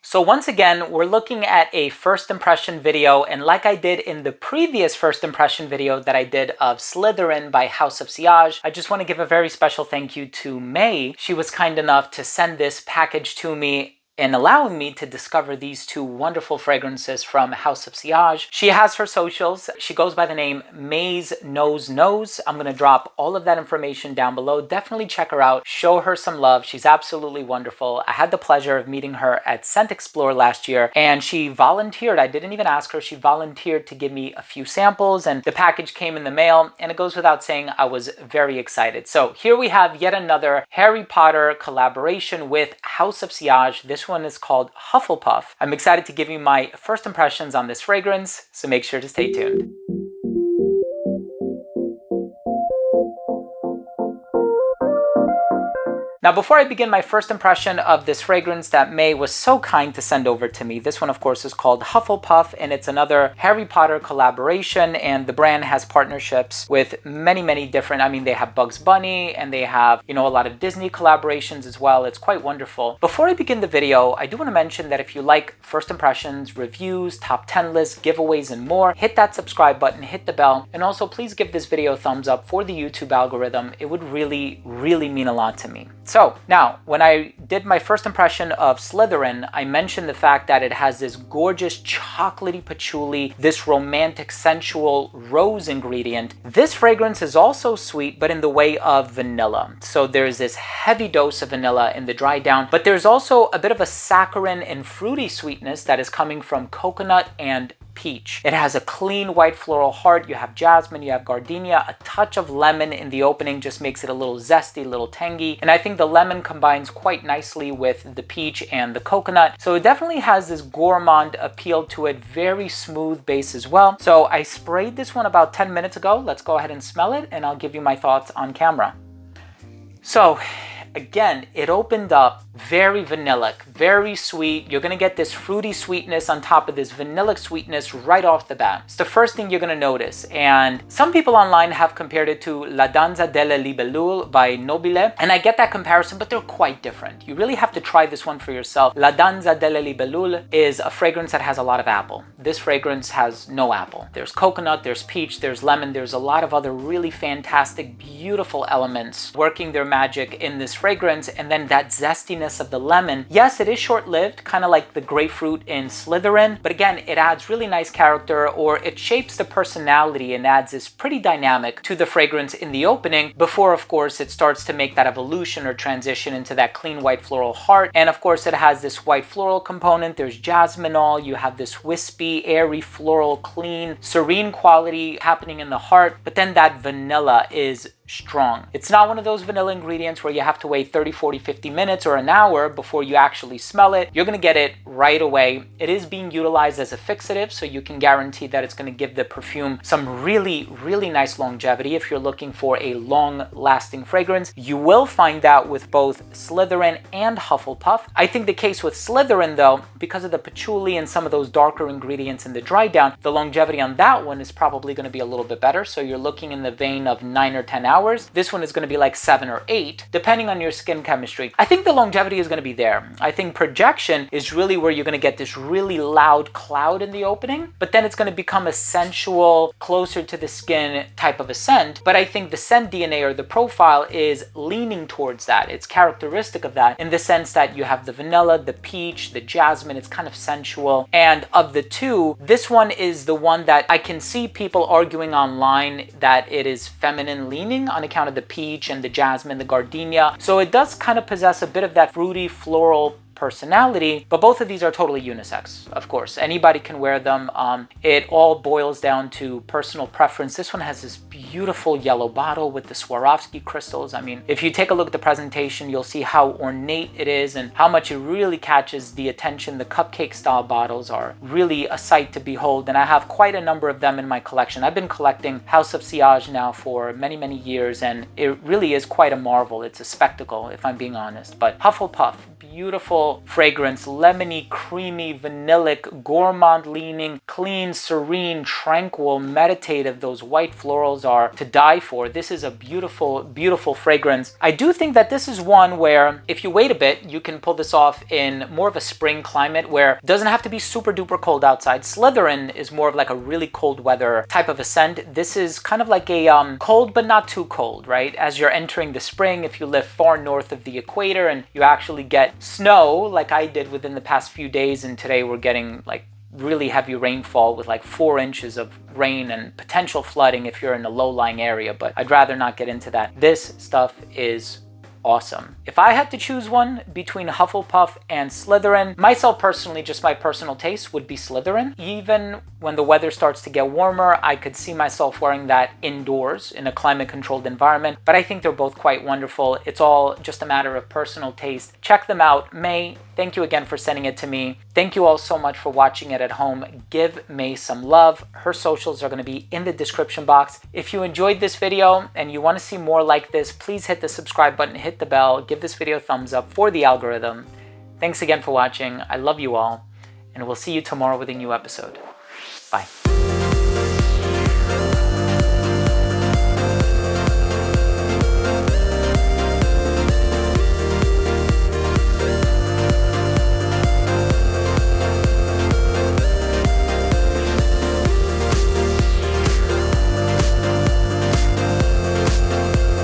So once again, we're looking at a first impression video, and like I did in the previous first impression video that I did of Slytherin by House of Sillage, I just want to give a very special thank you to May. She was kind enough to send this package to me and allowing me to discover these two wonderful fragrances from House of Sillage. She has her socials. She goes by the name May's Nose Knows. I'm gonna drop all of that information down below. Definitely check her out, show her some love. She's absolutely wonderful. I had the pleasure of meeting her at Scent Explore last year, and she volunteered. I didn't even ask her. She volunteered to give me a few samples, and the package came in the mail, and it goes without saying, I was very excited. So here we have yet another Harry Potter collaboration with House of Sillage. This one is called Hufflepuff. I'm excited to give you my first impressions on this fragrance, so make sure to stay tuned. Now, before I begin my first impression of this fragrance that May was so kind to send over to me, this one, of course, is called Hufflepuff, and it's another Harry Potter collaboration, and the brand has partnerships with many different, they have Bugs Bunny, and they have, a lot of Disney collaborations as well. It's quite wonderful. Before I begin the video, I do want to mention that if you like first impressions, reviews, top 10 lists, giveaways, and more, hit that subscribe button, hit the bell, and also please give this video a thumbs up for the YouTube algorithm. It would really mean a lot to me. So now, when I did my first impression of Slytherin, I mentioned the fact that it has this gorgeous chocolatey patchouli, this romantic, sensual rose ingredient. This fragrance is also sweet, but in the way of vanilla. So there's this heavy dose of vanilla in the dry down, but there's also a bit of a saccharine and fruity sweetness that is coming from coconut and peach. It has a clean white floral heart. You have jasmine, you have gardenia, a touch of lemon in the opening just makes it a little zesty, a little tangy. And I think the lemon combines quite nicely with the peach and the coconut. So it definitely has this gourmand appeal to it, very smooth base as well. So I sprayed this one about 10 minutes ago. Let's go ahead and smell it, and I'll give you my thoughts on camera. So again, it opened up very vanillic, very sweet. You're gonna get this fruity sweetness on top of this vanillic sweetness right off the bat. It's the first thing you're gonna notice. And some people online have compared it to La Danza delle Libellule by Nobile. And I get that comparison, but they're quite different. You really have to try this one for yourself. La Danza delle Libellule is a fragrance that has a lot of apple. This fragrance has no apple. There's coconut, there's peach, there's lemon, there's a lot of other really fantastic, beautiful elements working their magic in this fragrance. And then that zestiness of the lemon. Yes, it is short-lived, kind of like the grapefruit in Slytherin, but again, it adds really nice character, or it shapes the personality and adds this pretty dynamic to the fragrance in the opening before, of course, it starts to make that evolution or transition into that clean white floral heart. And of course, it has this white floral component. There's jasminol. You have this wispy, airy, floral, clean, serene quality happening in the heart, but then that vanilla is strong. It's not one of those vanilla ingredients where you have to wait 30, 40, 50 minutes or an hour before you actually smell it. You're going to get it right away. It is being utilized as a fixative, so you can guarantee that it's going to give the perfume some really nice longevity. If you're looking for a long-lasting fragrance, you will find that with both Slytherin and Hufflepuff. I think the case with Slytherin, though, because of the patchouli and some of those darker ingredients in the dry down, the longevity on that one is probably going to be a little bit better. So you're looking in the vein of 9 or 10 hours. This one is going to be like 7 or 8, depending on your skin chemistry. I think the longevity is going to be there. I think projection is really where you're going to get this really loud cloud in the opening, but then it's going to become a sensual, closer to the skin type of a scent. But I think the scent DNA or the profile is leaning towards that. It's characteristic of that in the sense that you have the vanilla, the peach, the jasmine. It's kind of sensual. And of the two, this one is the one that I can see people arguing online that it is feminine leaning on account of the peach and the jasmine, the gardenia. So it does kind of possess a bit of that fruity floral personality, but both of these are totally unisex. Of course, anybody can wear them. It all boils down to personal preference. This one has this beautiful yellow bottle with the Swarovski crystals. If you take a look at the presentation, you'll see how ornate it is and how much it really catches the attention. The cupcake style bottles are really a sight to behold, and I have quite a number of them in my collection. I've been collecting House of Sillage now for many years, and it really is quite a marvel. It's a spectacle, if I'm being honest. But Hufflepuff, beautiful fragrance, lemony, creamy, vanillic, gourmand leaning, clean, serene, tranquil, meditative. Those white florals are to die for. This is a beautiful, beautiful fragrance. I do think that this is one where if you wait a bit, you can pull this off in more of a spring climate where it doesn't have to be super duper cold outside. Slytherin is more of like a really cold weather type of a scent. This is kind of like a cold but not too cold, right? As you're entering the spring, if you live far north of the equator and you actually get snow like I did within the past few days, and today we're getting like really heavy rainfall with like 4 inches of rain and potential flooding if you're in a low-lying area, but I'd rather not get into that. This stuff is awesome. If I had to choose one between Hufflepuff and Slytherin, myself personally, just my personal taste would be Slytherin. Even when the weather starts to get warmer, I could see myself wearing that indoors in a climate-controlled environment, but I think they're both quite wonderful. It's all just a matter of personal taste. Check them out. May, thank you again for sending it to me. Thank you all so much for watching it at home. Give May some love. Her socials are going to be in the description box. If you enjoyed this video and you want to see more like this, please hit the subscribe button, hit the bell, give this video a thumbs up for the algorithm. Thanks again for watching. I love you all, and we'll see you tomorrow with a new episode. Bye.